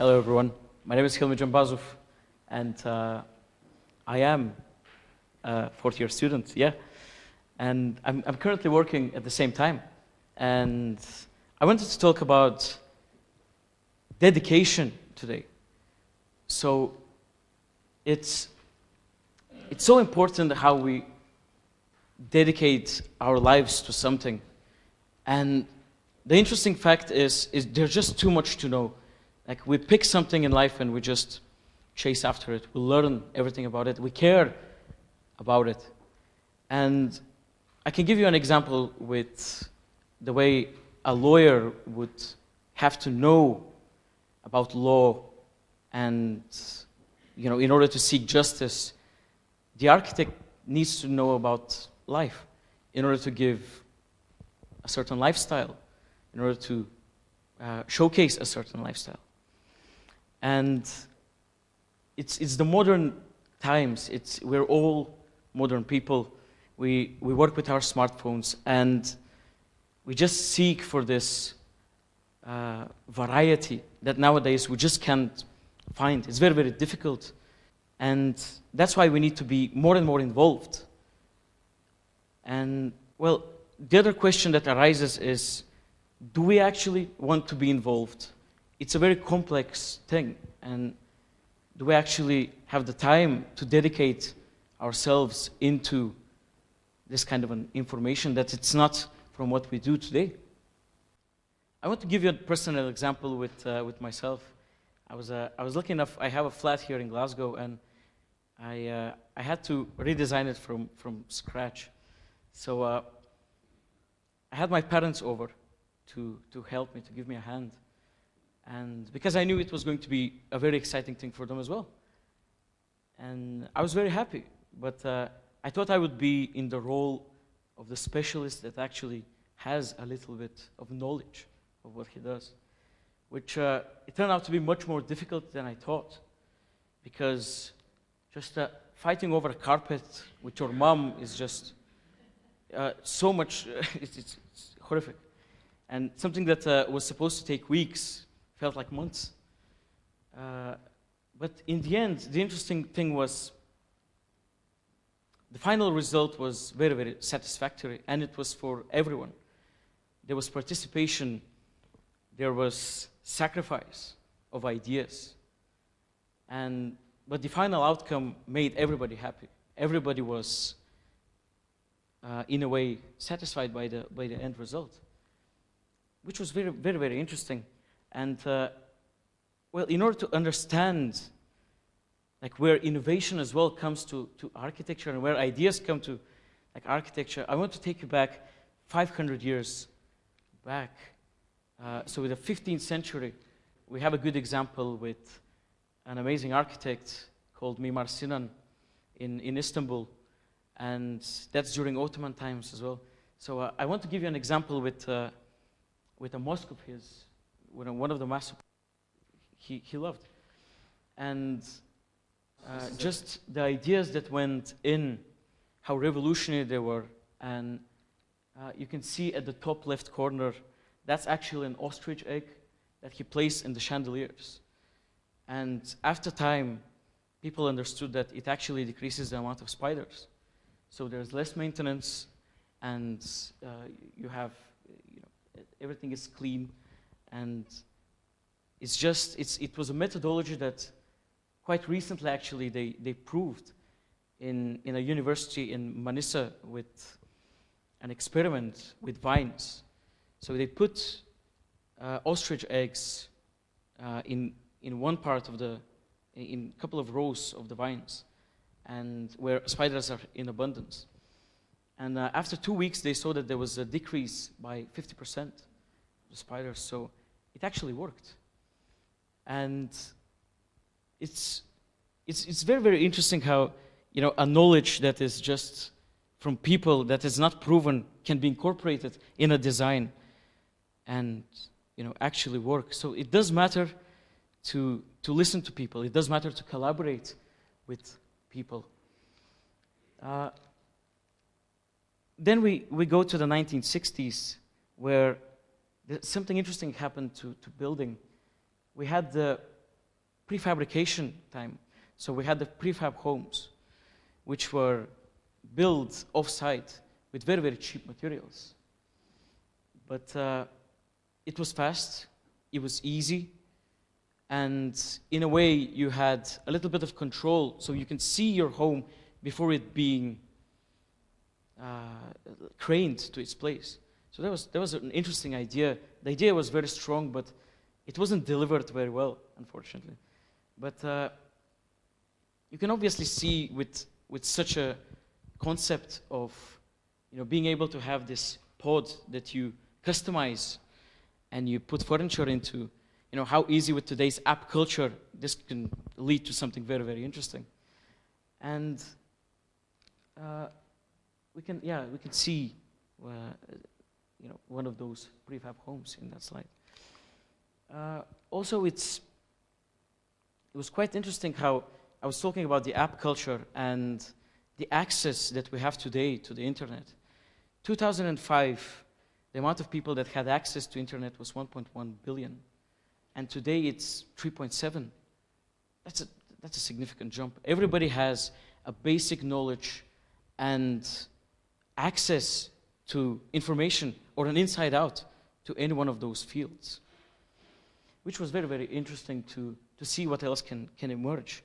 Hello, everyone. My name is Hilmi Dzhambazov, and I am a fourth-year student, yeah. And I'm currently working at the same time. And I wanted to talk about dedication today. So it's so important how we dedicate our lives to something. And the interesting fact is there's just too much to know. Like, we pick something in life and we just chase after it. We learn everything about it. We care about it. And I can give you an example with the way a lawyer would have to know about law and, in order to seek justice. The architect needs to know about life in order to give a certain lifestyle, in order to showcase a certain lifestyle. And it's the modern times. We're all modern people. We work with our smartphones, and we just seek for this variety that nowadays we just can't find. It's very, very difficult. And that's why we need to be more and more involved. And, well, the other question that arises is, do we actually want to be involved? It's a very complex thing. And do we actually have the time to dedicate ourselves into this kind of an information that it's not from what we do today? I want to give you a personal example with myself. I was lucky enough, I have a flat here in Glasgow, and I had to redesign it from scratch. So I had my parents over to help me, to give me a hand. And because I knew it was going to be a very exciting thing for them as well. And I was very happy, but I thought I would be in the role of the specialist that actually has a little bit of knowledge of what he does, which it turned out to be much more difficult than I thought, because just fighting over a carpet with your mom is just so much, it's horrific. And something that was supposed to take weeks felt like months. But in the end, the interesting thing was the final result was very, very satisfactory, and it was for everyone. There was participation, there was sacrifice of ideas, but the final outcome made everybody happy. Everybody was, in a way, satisfied by the end result, which was very, very, very interesting. And well, in order to understand like where innovation as well comes to architecture and where ideas come to like architecture, I want to take you back 500 years back. So with the 15th century, we have a good example with an amazing architect called Mimar Sinan in Istanbul, and that's during Ottoman times as well. So I want to give you an example with a mosque of his, one of the mosques he loved. And just the ideas that went in, how revolutionary they were. And you can see at the top left corner, that's actually an ostrich egg that he placed in the chandeliers. And after time, people understood that it actually decreases the amount of spiders. So there's less maintenance, and you have, everything is clean. And it was a methodology that quite recently actually they proved in a university in Manisa with an experiment with vines. So they put ostrich eggs in one part of in a couple of rows of the vines, and where spiders are in abundance. And after 2 weeks, they saw that there was a decrease by 50% of the spiders. So it actually worked. And it's very, very interesting how, a knowledge that is just from people that is not proven can be incorporated in a design and, actually work. So it does matter to listen to people. It does matter to collaborate with people. Then we go to the 1960s, where something interesting happened to building. We had the prefabrication time. So we had the prefab homes, which were built off-site with very, very cheap materials. But it was fast, it was easy, and in a way you had a little bit of control, so you can see your home before it being craned to its place. So that was an interesting idea. The idea was very strong, but it wasn't delivered very well, unfortunately. But you can obviously see with such a concept of being able to have this pod that you customize and you put furniture into, how easy with today's app culture this can lead to something very, very interesting. And we can see one of those prefab homes in that slide. Also, it was quite interesting how I was talking about the app culture and the access that we have today to the internet. 2005, the amount of people that had access to internet was 1.1 billion. And today it's 3.7. That's a significant jump. Everybody has a basic knowledge and access to information or an inside out to any one of those fields, which was very, very interesting to see what else can emerge.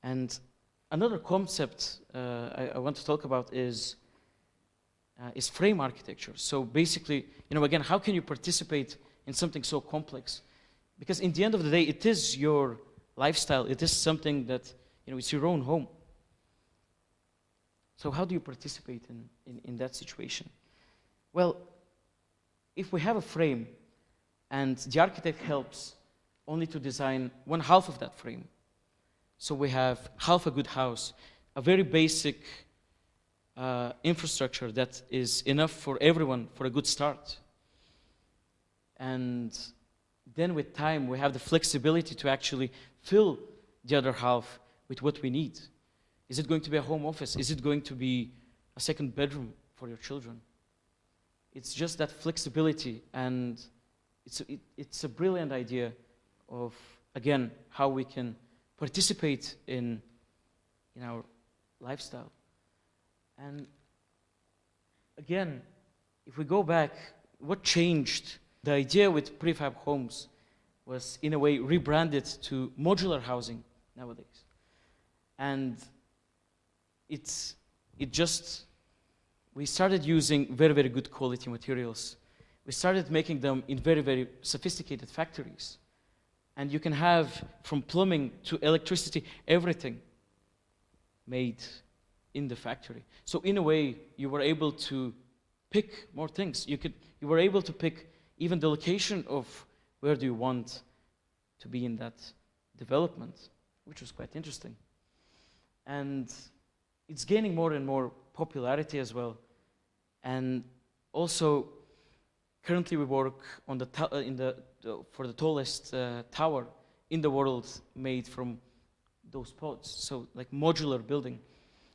And another concept I want to talk about is frame architecture. So basically, again, how can you participate in something so complex? Because in the end of the day, it is your lifestyle. It is something that, it's your own home. So how do you participate in that situation? Well, if we have a frame and the architect helps only to design one half of that frame, so we have half a good house, a very basic infrastructure that is enough for everyone for a good start. And then with time, we have the flexibility to actually fill the other half with what we need. Is it going to be a home office? Is it going to be a second bedroom for your children? It's just that flexibility, and it's a brilliant idea of, again, how we can participate in our lifestyle. And again, if we go back, what changed? The idea with prefab homes was, in a way, rebranded to modular housing nowadays. And we started using very, very good quality materials. We started making them in very, very sophisticated factories. And you can have, from plumbing to electricity, everything made in the factory. So in a way, you were able to pick more things. You were able to pick even the location of where do you want to be in that development, which was quite interesting. And it's gaining more and more popularity as well. And also, currently we work on for the tallest tower in the world made from those pods. So like modular building,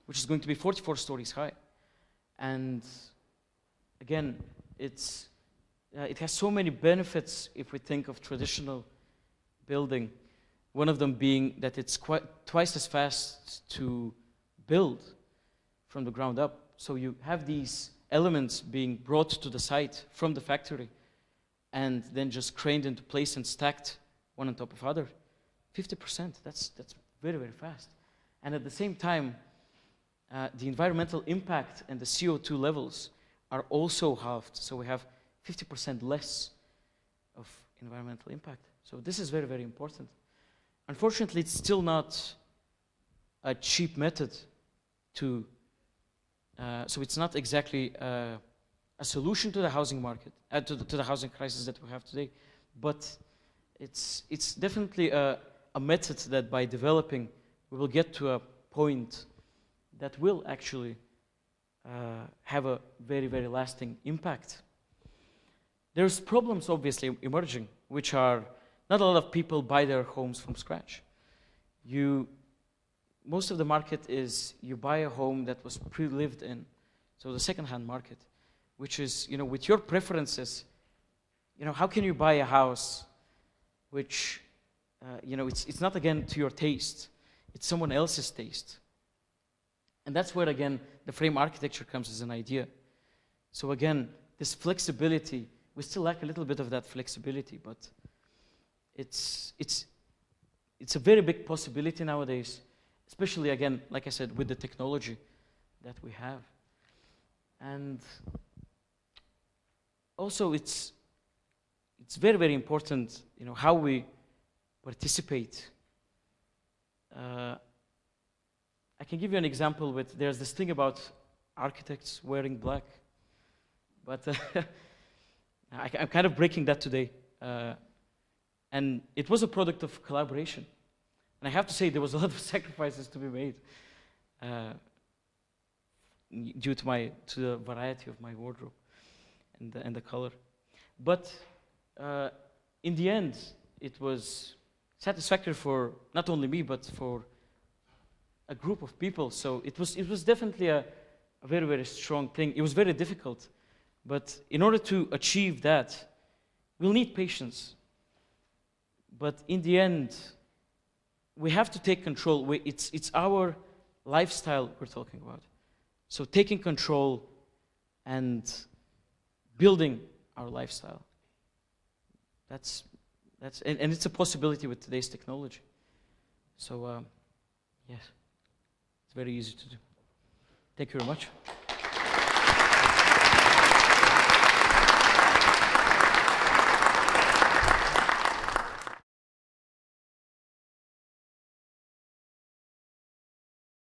which is going to be 44 stories high. And again, it has so many benefits if we think of traditional building. One of them being that it's twice as fast to build from the ground up. So you have these elements being brought to the site from the factory and then just craned into place and stacked one on top of other. 50%, that's very, very fast. And at the same time, the environmental impact and the CO2 levels are also halved. So we have 50% less of environmental impact. So this is very, very important. Unfortunately, it's still not a cheap method to, so it's not exactly a solution to the housing market, to the housing crisis that we have today, but it's definitely a method that by developing, we will get to a point that will actually have a very, very lasting impact. There's problems obviously emerging, which are not a lot of people buy their homes from scratch. Most of the market is you buy a home that was pre-lived in, so the second-hand market, which is, with your preferences, how can you buy a house which you know, it's not again to your taste, it's someone else's taste. And that's where again the frame architecture comes as an idea. So again, this flexibility, we still lack a little bit of that flexibility, but it's a very big possibility nowadays, especially again, like I said, with the technology that we have. And also it's very, very important, you know, how we participate. I can give you an example with, there's this thing about architects wearing black, but I'm kind of breaking that today. And it was a product of collaboration. And I have to say there was a lot of sacrifices to be made due to the variety of my wardrobe and the color. But in the end, it was satisfactory for not only me, but for a group of people. So it was definitely a very, very strong thing. It was very difficult. But in order to achieve that, we'll need patience. But in the end, we have to take control. It's our lifestyle we're talking about. So taking control and building our lifestyle. And it's a possibility with today's technology. So yes, it's very easy to do. Thank you very much.